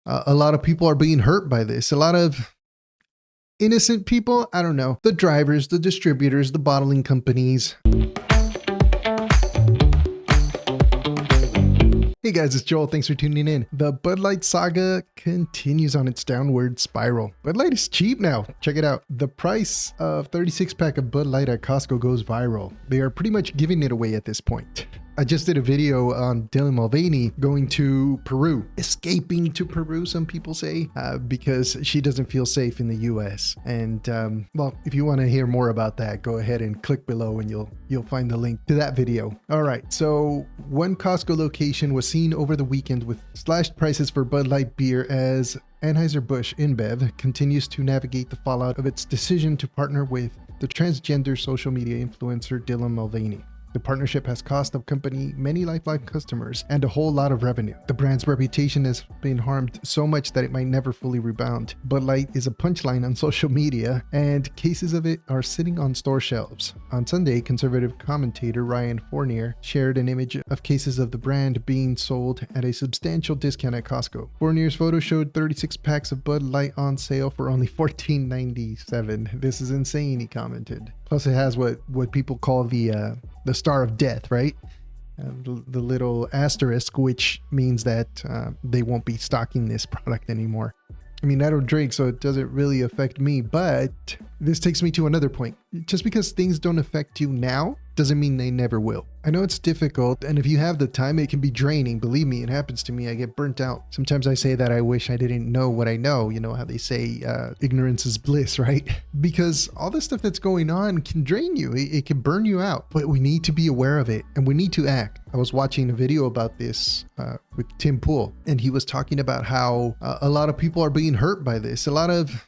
A lot of people are being hurt by this. A lot of innocent people, I don't know, the drivers, the distributors, the bottling companies. Hey guys, it's Joel. Thanks for tuning in. The Bud Light saga continues on its downward spiral. Bud Light is cheap now. Check it out. The price of 36-pack of Bud Light at Costco goes viral. They are pretty much giving it away at this point. I just did a video on Dylan Mulvaney going to Peru, escaping to Peru, some people say, because she doesn't feel safe in the US. And well, if you want to hear more about that, go ahead and click below and you'll find the link to that video. All right, so one Costco location was seen over the weekend with slashed prices for Bud Light beer as Anheuser-Busch InBev continues to navigate the fallout of its decision to partner with the transgender social media influencer Dylan Mulvaney. The partnership has cost the company many lifeline customers and a whole lot of revenue. The brand's reputation has been harmed so much that it might never fully rebound. Bud Light is a punchline on social media, and cases of it are sitting on store shelves. On Sunday, conservative commentator Ryan Fournier shared an image of cases of the brand being sold at a substantial discount at Costco. Fournier's photo showed 36 packs of Bud Light on sale for only $14.97. This is insane, he commented. Plus, it has what people call the Star of Death, right? The little asterisk, which means that they won't be stocking this product anymore. I mean, I don't drink, so it doesn't really affect me, but this takes me to another point. Just because things don't affect you now doesn't mean they never will. I know it's difficult, and if you have the time, it can be draining. Believe me, it happens to me. I get burnt out. Sometimes I say that I wish I didn't know what I know. You know how they say ignorance is bliss, right? Because all the stuff that's going on can drain you. It can burn you out, but we need to be aware of it, and we need to act. I was watching a video about this with Tim Pool, and he was talking about how a lot of people are being hurt by this. A lot of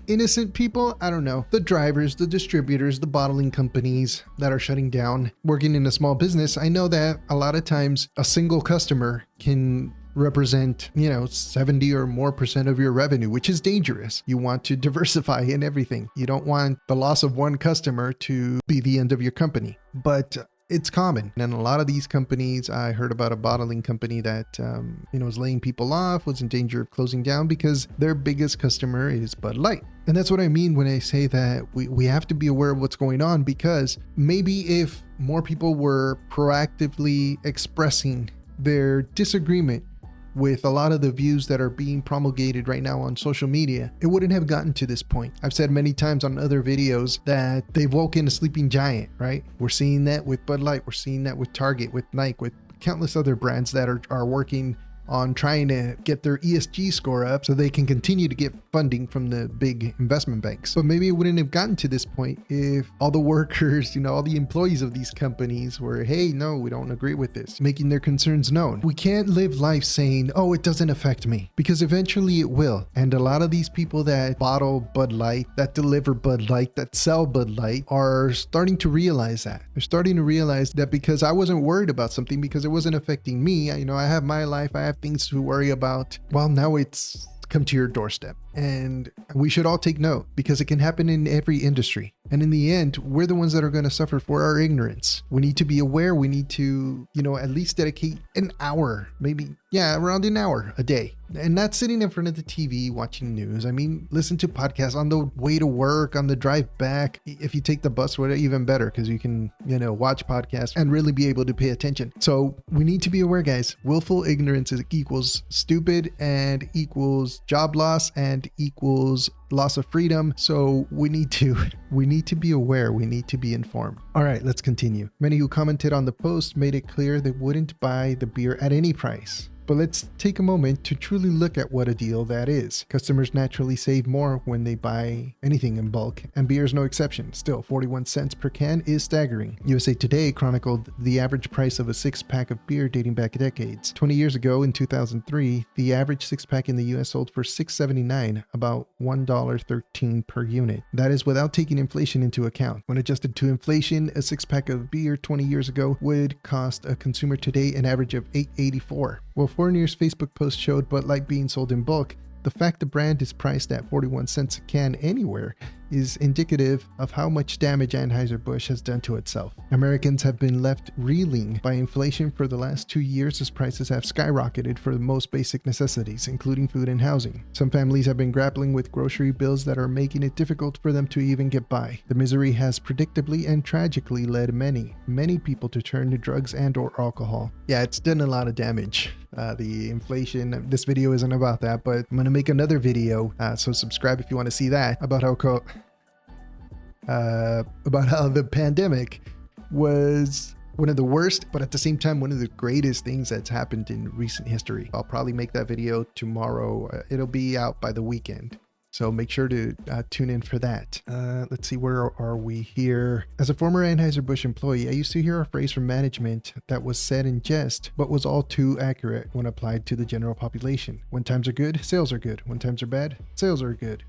innocent people, I don't know, the drivers, the distributors, the bottling companies that are shutting down. Working in a small business, I know that a lot of times a single customer can represent, 70 or more % of your revenue, which is dangerous. You want to diversify in everything. You don't want the loss of one customer to be the end of your company. But it's common. And a lot of these companies, I heard about a bottling company that, was laying people off, was in danger of closing down because their biggest customer is Bud Light. And that's what I mean when I say that we have to be aware of what's going on, because maybe if more people were proactively expressing their disagreement with a lot of the views that are being promulgated right now on social media, it wouldn't have gotten to this point. I've said many times on other videos that they've woken a sleeping giant, right? We're seeing that with Bud Light. We're seeing that with Target, with Nike, with countless other brands that are working on trying to get their ESG score up so they can continue to get funding from the big investment banks. But maybe it wouldn't have gotten to this point if all the workers, all the employees of these companies were, hey, no, we don't agree with this, making their concerns known. We can't live life saying, oh, it doesn't affect me, because eventually it will. And a lot of these people that bottle Bud Light, that deliver Bud Light, that sell Bud Light are starting to realize that. They're starting to realize that because I wasn't worried about something because it wasn't affecting me, I have my life, I have things to worry about. Well, now it's come to your doorstep, and we should all take note, because it can happen in every industry. And in the end, we're the ones that are going to suffer for our ignorance. We need to be aware. We need to, at least dedicate an hour, maybe, around an hour a day. And not sitting in front of the TV watching news. I mean, listen to podcasts on the way to work, on the drive back. If you take the bus, well, even better, because you can, watch podcasts and really be able to pay attention. So we need to be aware, guys. Willful ignorance equals stupid, and equals job loss, and equals loss of freedom. So we need to be aware. We need to be informed. All right, let's continue. Many who commented on the post made it clear they wouldn't buy the beer at any price. But let's take a moment to truly look at what a deal that is. Customers naturally save more when they buy anything in bulk, and beer is no exception. Still, 41 cents per can is staggering. USA Today chronicled the average price of a 6-pack of beer dating back decades. 20 years ago, in 2003, the average 6-pack in the US sold for $6.79, about $1.13 per unit. That is without taking inflation into account. When adjusted to inflation, a 6-pack of beer 20 years ago would cost a consumer today an average of $8.84. Well, Fournier's Facebook post showed Bud Light being sold in bulk, the fact the brand is priced at 41 cents a can anywhere is indicative of how much damage Anheuser-Busch has done to itself. Americans have been left reeling by inflation for the last 2 years as prices have skyrocketed for the most basic necessities, including food and housing. Some families have been grappling with grocery bills that are making it difficult for them to even get by. The misery has predictably and tragically led many people to turn to drugs and or alcohol. Yeah, it's done a lot of damage. The inflation, this video isn't about that, but I'm going to make another video, so subscribe if you want to see that, about how the pandemic was one of the worst, but at the same time, one of the greatest things that's happened in recent history. I'll probably make that video tomorrow. It'll be out by the weekend. So make sure to tune in for that. Let's see, where are we here? As a former Anheuser-Busch employee, I used to hear a phrase from management that was said in jest, but was all too accurate when applied to the general population. When times are good, sales are good. When times are bad, sales are good.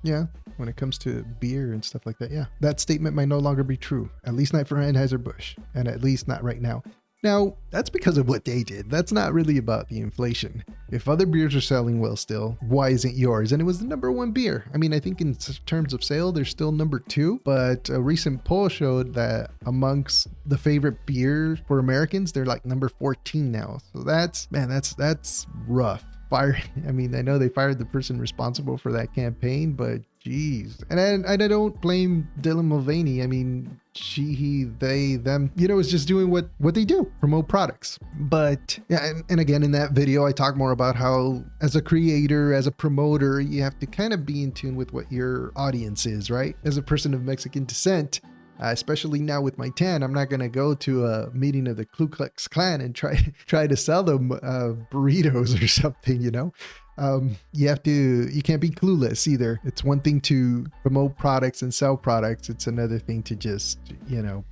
Yeah, when it comes to beer and stuff like that, yeah. That statement might no longer be true, at least not for Anheuser-Busch, and at least not right now. Now, that's because of what they did. That's not really about the inflation. If other beers are selling well still, why isn't yours? And it was the #1 beer. I mean, I think in terms of sale, they're still #2, but a recent poll showed that amongst the favorite beer for Americans, they're like number 14 now. So that's rough. I mean, I know they fired the person responsible for that campaign, but geez. And I don't blame Dylan Mulvaney. I mean, she, he, they, them, it's just doing what they do, promote products. But yeah, and again, in that video, I talk more about how as a creator, as a promoter, you have to kind of be in tune with what your audience is, right? As a person of Mexican descent, especially now with my tan, I'm not going to go to a meeting of the Ku Klux Klan and try to sell them burritos or something, you can't be clueless either. It's one thing to promote products and sell products. It's another thing to just,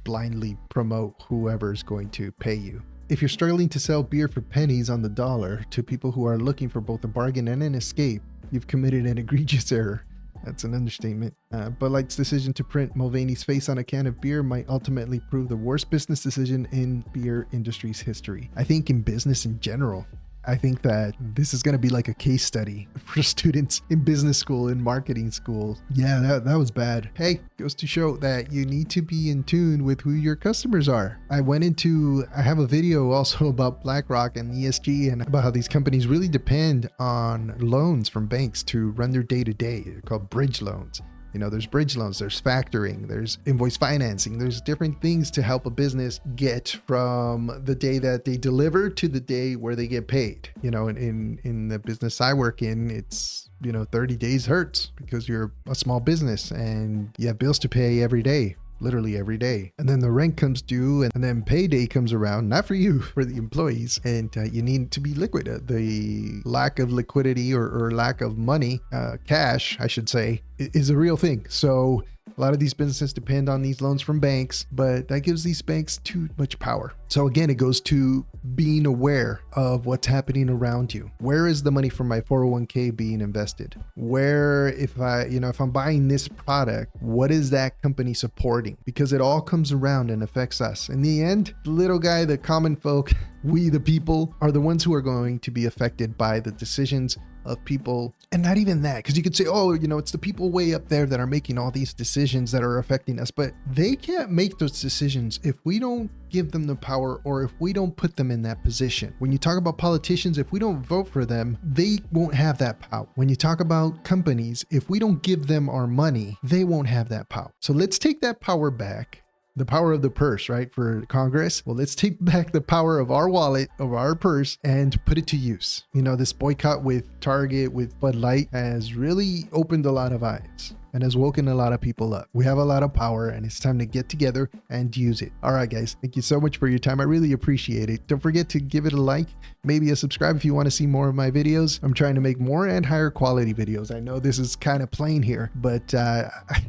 blindly promote whoever's going to pay you. If you're struggling to sell beer for pennies on the dollar to people who are looking for both a bargain and an escape, you've committed an egregious error. That's an understatement. Bud Light's decision to print Mulvaney's face on a can of beer might ultimately prove the worst business decision in beer industry's history. I think in business in general. I think that this is going to be like a case study for students in business school, in marketing school. Yeah, that was bad. Hey, goes to show that you need to be in tune with who your customers are. I have a video also about BlackRock and ESG and about how these companies really depend on loans from banks to run their day-to-day. They're called bridge loans. There's bridge loans, there's factoring, there's invoice financing, there's different things to help a business get from the day that they deliver to the day where they get paid. In the business I work in, it's, 30 days hurts because you're a small business and you have bills to pay every day. Literally every day. And then the rent comes due and then payday comes around, not for you, for the employees. And you need to be liquid. The lack of liquidity or lack of money, cash, I should say, is a real thing. So a lot of these businesses depend on these loans from banks, but that gives these banks too much power. So again, it goes to being aware of what's happening around you. Where is the money from my 401k being invested? Where, if I'm buying this product, what is that company supporting? Because it all comes around and affects us. In the end, the little guy, the common folk, we the people are the ones who are going to be affected by the decisions of people. And not even that, because you could say, it's the people way up there that are making all these decisions that are affecting us, but they can't make those decisions if we don't give them the power or if we don't put them in that position. When you talk about politicians, if we don't vote for them, they won't have that power. When you talk about companies, if we don't give them our money, they won't have that power. So let's take that power back. The power of the purse, right? For Congress. Well, let's take back the power of our wallet, of our purse, and put it to use. This boycott with Target, with Bud Light has really opened a lot of eyes and has woken a lot of people up. We have a lot of power and it's time to get together and use it. All right, guys, thank you so much for your time. I really appreciate it. Don't forget to give it a like, maybe a subscribe if you want to see more of my videos. I'm trying to make more and higher quality videos. I know this is kind of plain here, but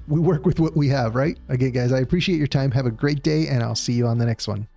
we work with what we have, right? Again, guys, I appreciate your time. Have a great day and I'll see you on the next one.